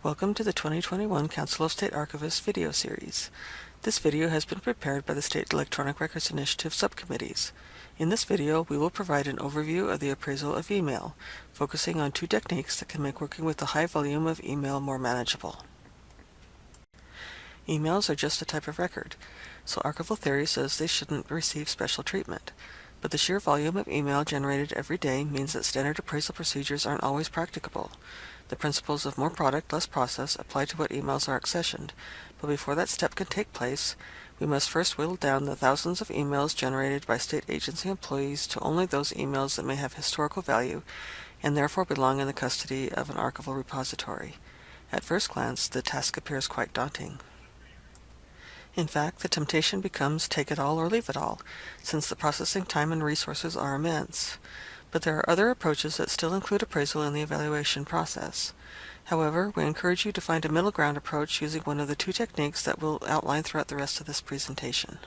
Welcome to the 2021 Council of State Archivists video series. This video has been prepared by the State Electronic Records Initiative subcommittees. In this video, we will provide an overview of the appraisal of email, focusing on two techniques that can make working with the high volume of email more manageable. Emails are just a type of record, so archival theory says they shouldn't receive special treatment. But the sheer volume of email generated every day means that standard appraisal procedures aren't always practicable. The principles of more product, less process apply to what emails are accessioned, but before that step can take place, we must first whittle down the thousands of emails generated by state agency employees to only those emails that may have historical value and therefore belong in the custody of an archival repository. At first glance, the task appears quite daunting. In fact, the temptation becomes take it all or leave it all, since the processing time and resources are immense. But there are other approaches that still include appraisal in the evaluation process. However, we encourage you to find a middle ground approach using one of the two techniques that we'll outline throughout the rest of this presentation.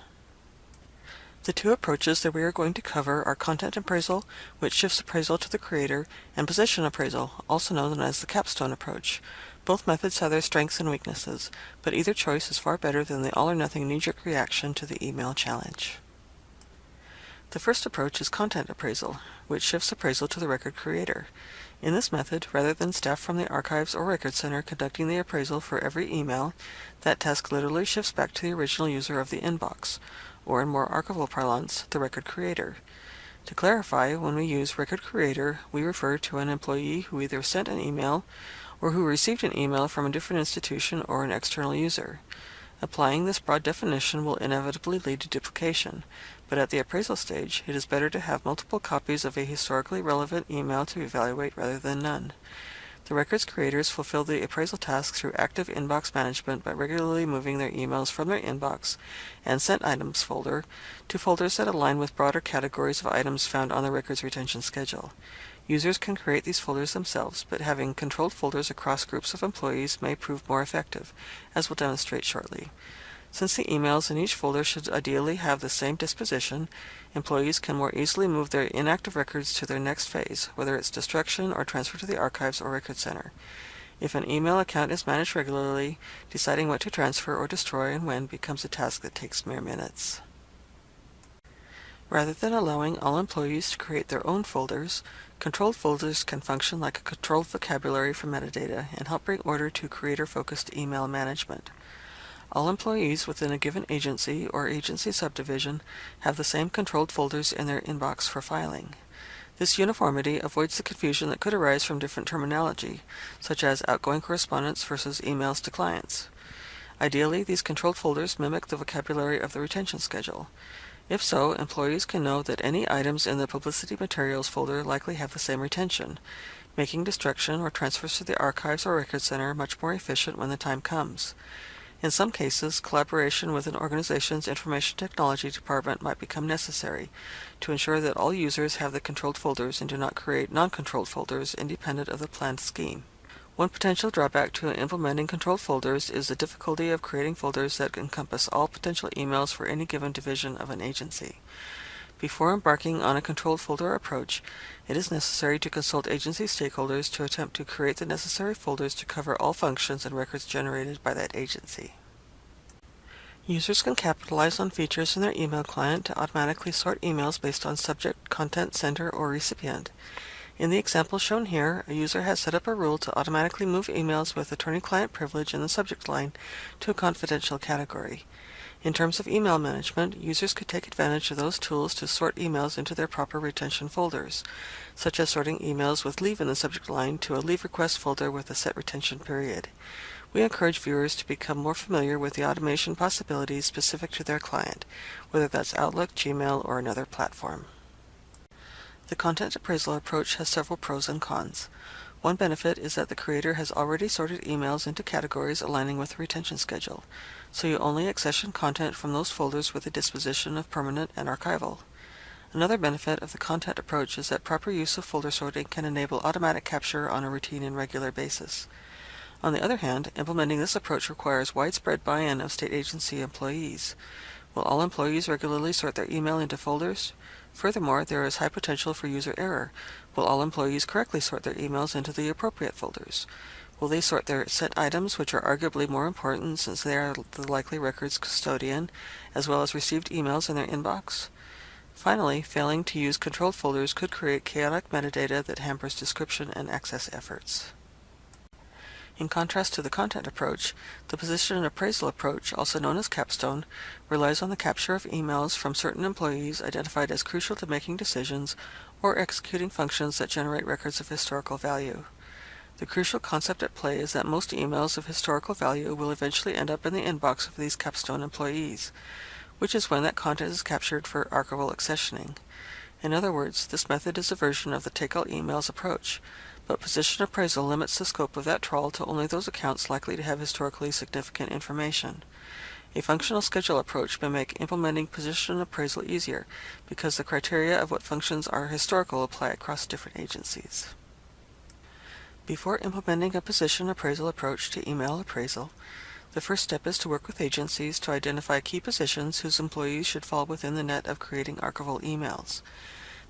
The two approaches that we are going to cover are content appraisal, which shifts appraisal to the creator, and position appraisal, also known as the Capstone approach. Both methods have their strengths and weaknesses, but either choice is far better than the all-or-nothing knee-jerk reaction to the email challenge. The first approach is content appraisal, which shifts appraisal to the record creator. In this method, rather than staff from the archives or record center conducting the appraisal for every email, that task literally shifts back to the original user of the inbox, or in more archival parlance, the record creator. To clarify, when we use record creator, we refer to an employee who either sent an email or who received an email from a different institution or an external user. Applying this broad definition will inevitably lead to duplication, but at the appraisal stage, it is better to have multiple copies of a historically relevant email to evaluate rather than none. The record's creators fulfill the appraisal task through active inbox management by regularly moving their emails from their inbox and sent items folder to folders that align with broader categories of items found on the record's retention schedule. Users can create these folders themselves, but having controlled folders across groups of employees may prove more effective, as we'll demonstrate shortly. Since the emails in each folder should ideally have the same disposition, employees can more easily move their inactive records to their next phase, whether it's destruction or transfer to the archives or record center. If an email account is managed regularly, deciding what to transfer or destroy and when becomes a task that takes mere minutes. Rather than allowing all employees to create their own folders, controlled folders can function like a controlled vocabulary for metadata and help bring order to creator-focused email management. All employees within a given agency or agency subdivision have the same controlled folders in their inbox for filing. This uniformity avoids the confusion that could arise from different terminology, such as outgoing correspondence versus emails to clients. Ideally, these controlled folders mimic the vocabulary of the retention schedule. If so, employees can know that any items in the publicity materials folder likely have the same retention, making destruction or transfers to the archives or record center much more efficient when the time comes. In some cases, collaboration with an organization's information technology department might become necessary to ensure that all users have the controlled folders and do not create non-controlled folders independent of the planned scheme. One potential drawback to implementing controlled folders is the difficulty of creating folders that encompass all potential emails for any given division of an agency. Before embarking on a controlled folder approach, it is necessary to consult agency stakeholders to attempt to create the necessary folders to cover all functions and records generated by that agency. Users can capitalize on features in their email client to automatically sort emails based on subject, content, sender, or recipient. In the example shown here, a user has set up a rule to automatically move emails with attorney-client privilege in the subject line to a confidential category. In terms of email management, users could take advantage of those tools to sort emails into their proper retention folders, such as sorting emails with leave in the subject line to a leave request folder with a set retention period. We encourage viewers to become more familiar with the automation possibilities specific to their client, whether that's Outlook, Gmail, or another platform. The content appraisal approach has several pros and cons. One benefit is that the creator has already sorted emails into categories aligning with the retention schedule, so you only accession content from those folders with a disposition of permanent and archival. Another benefit of the content approach is that proper use of folder sorting can enable automatic capture on a routine and regular basis. On the other hand, implementing this approach requires widespread buy-in of state agency employees. Will all employees regularly sort their email into folders? Furthermore, there is high potential for user error. Will all employees correctly sort their emails into the appropriate folders? Will they sort their sent items, which are arguably more important since they are the likely record's custodian, as well as received emails in their inbox? Finally, failing to use controlled folders could create chaotic metadata that hampers description and access efforts. In contrast to the content approach, the position and appraisal approach, also known as Capstone, relies on the capture of emails from certain employees identified as crucial to making decisions or executing functions that generate records of historical value. The crucial concept at play is that most emails of historical value will eventually end up in the inbox of these Capstone employees, which is when that content is captured for archival accessioning. In other words, this method is a version of the take-all-emails approach, but position appraisal limits the scope of that trawl to only those accounts likely to have historically significant information. A functional schedule approach may make implementing position appraisal easier, because the criteria of what functions are historical apply across different agencies. Before implementing a position appraisal approach to email appraisal, the first step is to work with agencies to identify key positions whose employees should fall within the net of creating archival emails.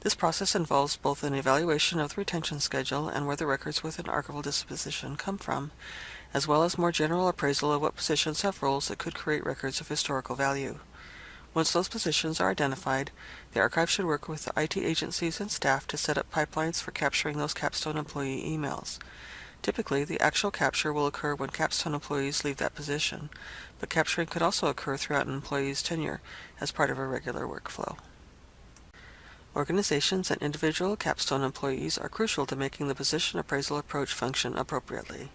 This process involves both an evaluation of the retention schedule and where the records within archival disposition come from, as well as more general appraisal of what positions have roles that could create records of historical value. Once those positions are identified, the archive should work with the IT agencies and staff to set up pipelines for capturing those Capstone employee emails. Typically, the actual capture will occur when Capstone employees leave that position, but capturing could also occur throughout an employee's tenure as part of a regular workflow. Organizations and individual Capstone employees are crucial to making the position appraisal approach function appropriately.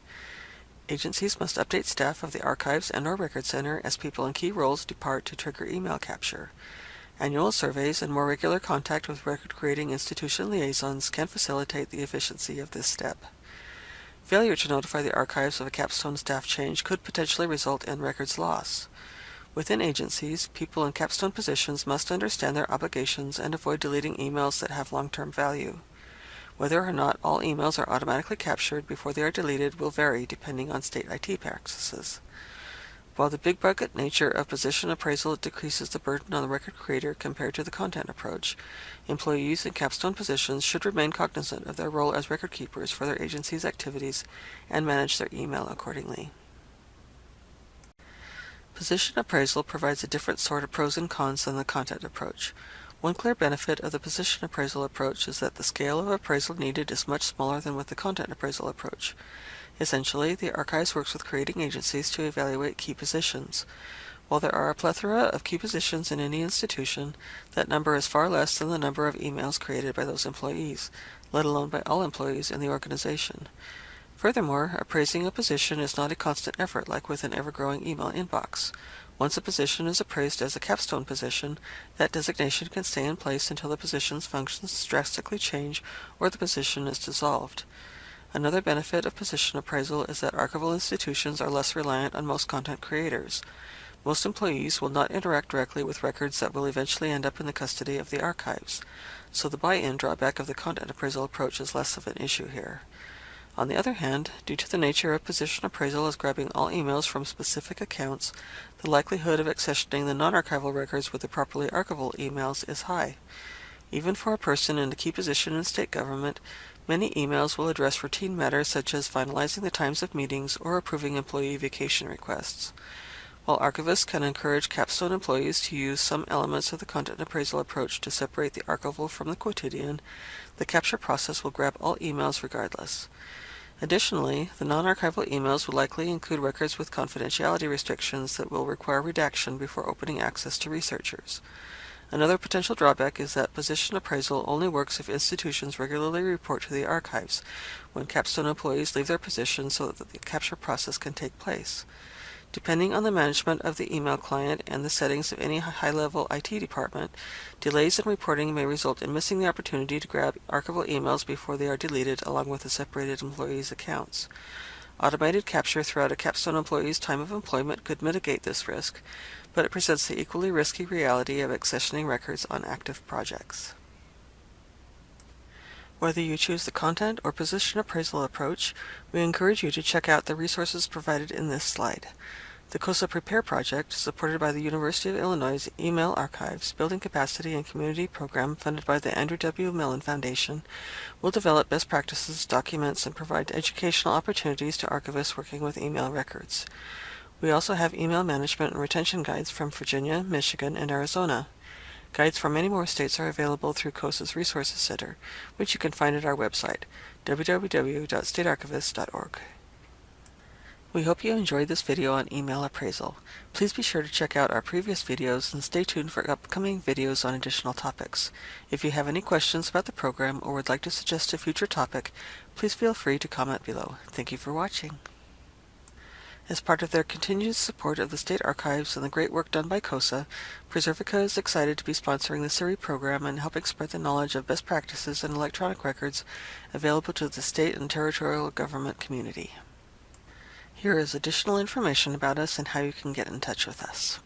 Agencies must update staff of the archives and/or record center as people in key roles depart to trigger email capture. Annual surveys and more regular contact with record-creating institution liaisons can facilitate the efficiency of this step. Failure to notify the archives of a Capstone staff change could potentially result in records loss. Within agencies, people in Capstone positions must understand their obligations and avoid deleting emails that have long-term value. Whether or not all emails are automatically captured before they are deleted will vary depending on state IT practices. While the big bucket nature of position appraisal decreases the burden on the record creator compared to the content approach, employees in Capstone positions should remain cognizant of their role as record keepers for their agency's activities and manage their email accordingly. Position appraisal provides a different sort of pros and cons than the content approach. One clear benefit of the position appraisal approach is that the scale of appraisal needed is much smaller than with the content appraisal approach. Essentially, the archives works with creating agencies to evaluate key positions. While there are a plethora of key positions in any institution, that number is far less than the number of emails created by those employees, let alone by all employees in the organization. Furthermore, appraising a position is not a constant effort like with an ever-growing email inbox. Once a position is appraised as a Capstone position, that designation can stay in place until the position's functions drastically change or the position is dissolved. Another benefit of position appraisal is that archival institutions are less reliant on most content creators. Most employees will not interact directly with records that will eventually end up in the custody of the archives, so the buy-in drawback of the content appraisal approach is less of an issue here. On the other hand, due to the nature of position appraisal as grabbing all emails from specific accounts, the likelihood of accessioning the non-archival records with the properly archival emails is high. Even for a person in a key position in state government, many emails will address routine matters such as finalizing the times of meetings or approving employee vacation requests. While archivists can encourage Capstone employees to use some elements of the content appraisal approach to separate the archival from the quotidian, the capture process will grab all emails regardless. Additionally, the non-archival emails will likely include records with confidentiality restrictions that will require redaction before opening access to researchers. Another potential drawback is that position appraisal only works if institutions regularly report to the archives when Capstone employees leave their positions so that the capture process can take place. Depending on the management of the email client and the settings of any high-level IT department, delays in reporting may result in missing the opportunity to grab archival emails before they are deleted along with the separated employees' accounts. Automated capture throughout a Capstone employee's time of employment could mitigate this risk, but it presents the equally risky reality of accessioning records on active projects. Whether you choose the content or position appraisal approach, we encourage you to check out the resources provided in this slide. The COSA Prepare project, supported by the University of Illinois' Email Archives, Building Capacity and Community program funded by the Andrew W. Mellon Foundation, will develop best practices, documents, and provide educational opportunities to archivists working with email records. We also have email management and retention guides from Virginia, Michigan, and Arizona. Guides from many more states are available through COSA's Resources Center, which you can find at our website, www.statearchivists.org. We hope you enjoyed this video on email appraisal. Please be sure to check out our previous videos and stay tuned for upcoming videos on additional topics. If you have any questions about the program or would like to suggest a future topic, please feel free to comment below. Thank you for watching. As part of their continued support of the State Archives and the great work done by COSA, Preservica is excited to be sponsoring the CIRI program and helping spread the knowledge of best practices in electronic records available to the state and territorial government community. Here is additional information about us and how you can get in touch with us.